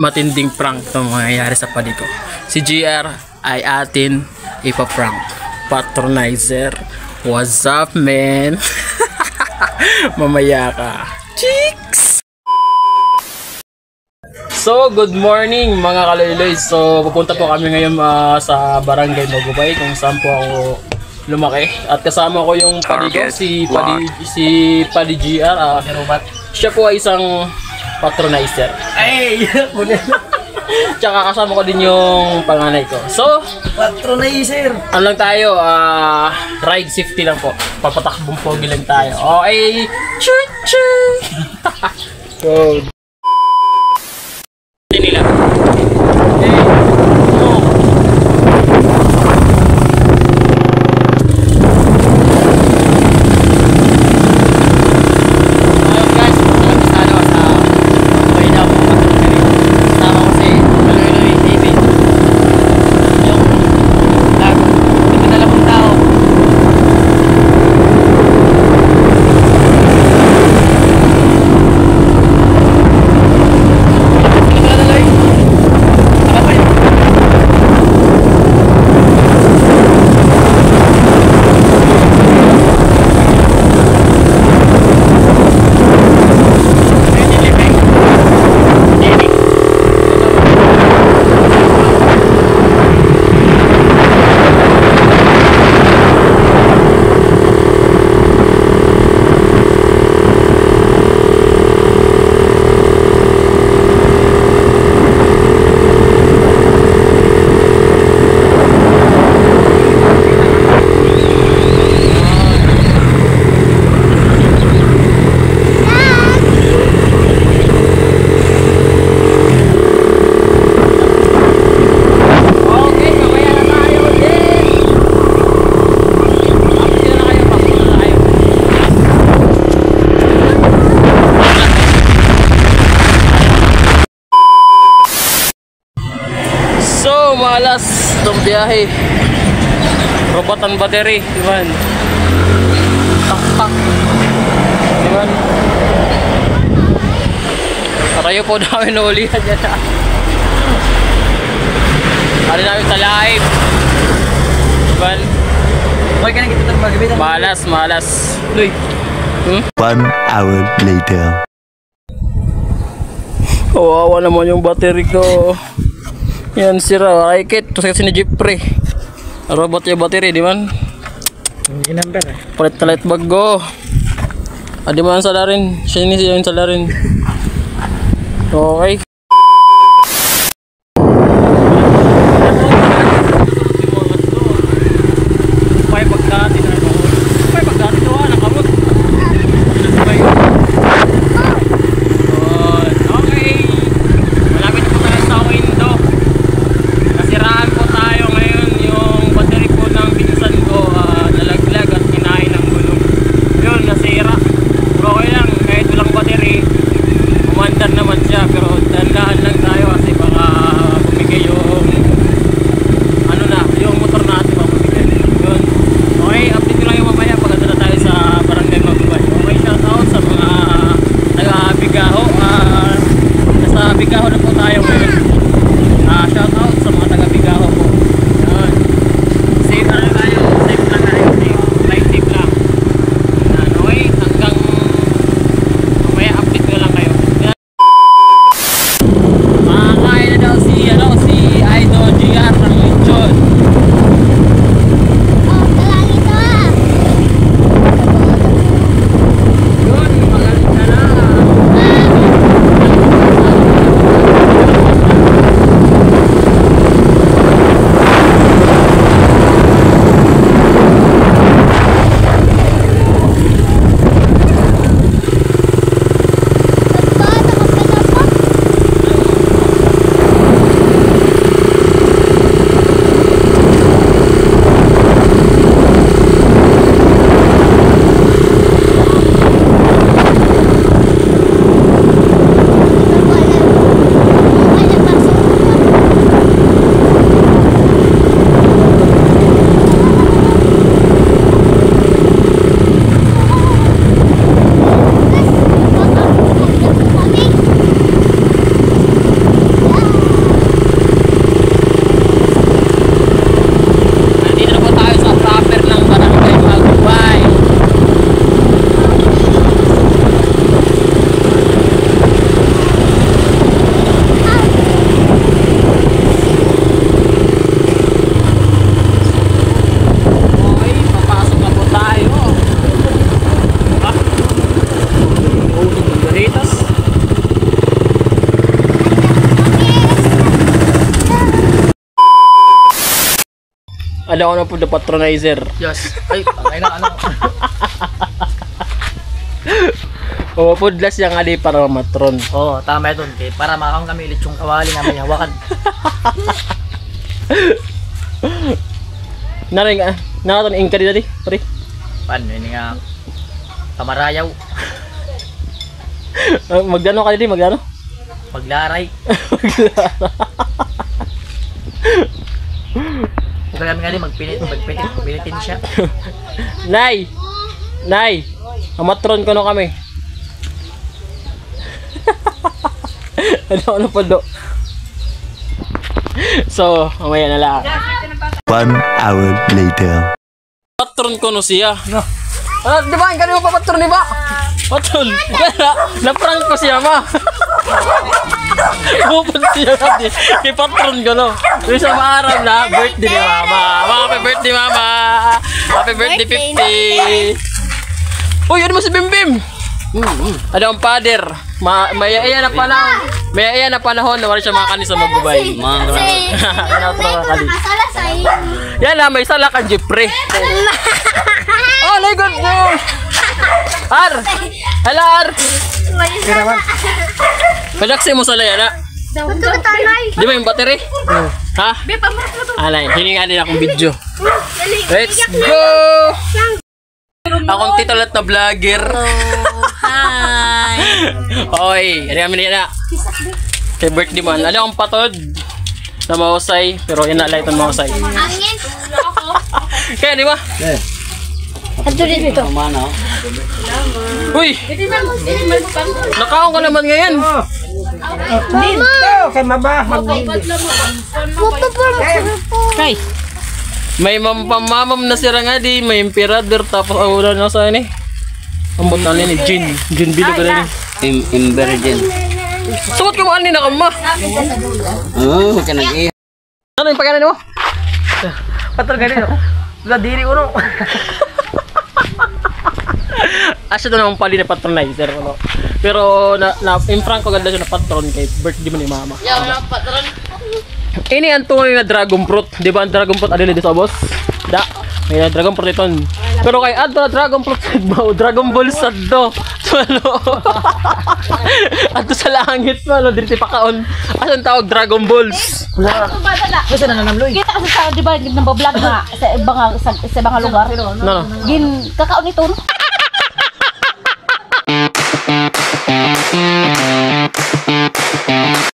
matinding prank itong mangyayari sa padi ko. Si GR ay atin ipaprank. Patronizer. What's up, man? Mamaya ka. Chicks! So, good morning mga kaloyloy. So, pupunta po kami ngayon sa Barangay Magubay kung saan po ako lumaki. At kasama ko yung padi ko, si Padi GR. Siya po ay isang patronizer. Ay! Tsaka kasama ko din yung panganay ko. So, patronizer. Ano lang tayo, ride safety lang po. Papatakbong pogi lang tayo. Okay. Choo-choo! So, nila. Malas itong biyahe. Robotan battery, diban? Tak-tak, diban? Karayo po namin naulihan yan. Hari namin sa live, diban? Okay ka na kita magbibitan. Malas. Luy. 1 hour later. Kawawa naman yung battery ko. Yan sira, ay kit, terus kasi ni Jeffrey. Robot yung battery, di man? Hindi number eh. Palit na light bag go. Di man salarin, siya ini siya yung salarin. Okay. Ano ko na po the patronizer. Yes. Ay, tangay na ano. O pudlas yang ali para matron. Oo, tama yun. Kaya para makakang kami ulit yung kawali na may hawakan. Naring nakaton ingka di dati, pre. Paano yun nga? Kamarayaw. Magdano ka di, magdano? Maglaray. Huwag kami nga din magpilitin siya. Nay! Nay! Amatron ko no kami. Ano po do? So, mamaya na lang. 1 hour later. Patron ko no siya. No. Di ba? Ang kanina pa patron, di ba? Patron. Na-prank ko siya, ma. Bupod siya natin. Kay patron ko no. Yung sa maaraw na, birthday ni mama. Happy birthday, mama. Happy birthday, 50. Uy, ano mo si Bim Bim? Ano ang father? May iya na panahon na wala siya makakanin sa Magubay. Yan na, may sala ka Jeffrey. Oh, my God, no. Ar! Hala, Ar! Palaksi mo sa laya na. Di ba yung battery? Ha? Alay, hininga din akong video. Let's go! Akong titulat na vlogger. Hi! Oy, ano kami na. Kay birthday man. Ano akong patod na mausay, pero inalay itong mausay. Angin! Kaya di ba? Ato rin ito. Uy! Nakaon ka naman ngayon. Dito, kay maba. Kay. May mamam na sira nga di. May emperador tapos ulan na sa ini. Ambot na ni Jin. Jin bilo ka rin. Imbergen. Suot ka mo ani na kama. Oh, kanag-iya. Ano yung pagkanan mo? Patol ganito. Wala diri uno. Asa to naman pali na patronizer ano. Pero in franco ganda siya na patron kay birthday mo ni mama. Yaw na patron. Ini ang tunay na dragon fruit. Di ba ang dragon fruit adili dito boss? Da. May dragon fruit ito. Pero kay adto dragon fruit ba Dragon Ball sad do. Ano? Adto sa langit pa no dito pakaon. Asan tawag Dragon Balls? Gusto na nanamloy. Kita kasi sa di ba nang vlog nga sa ibang lugar. No. Gin kakaon ito.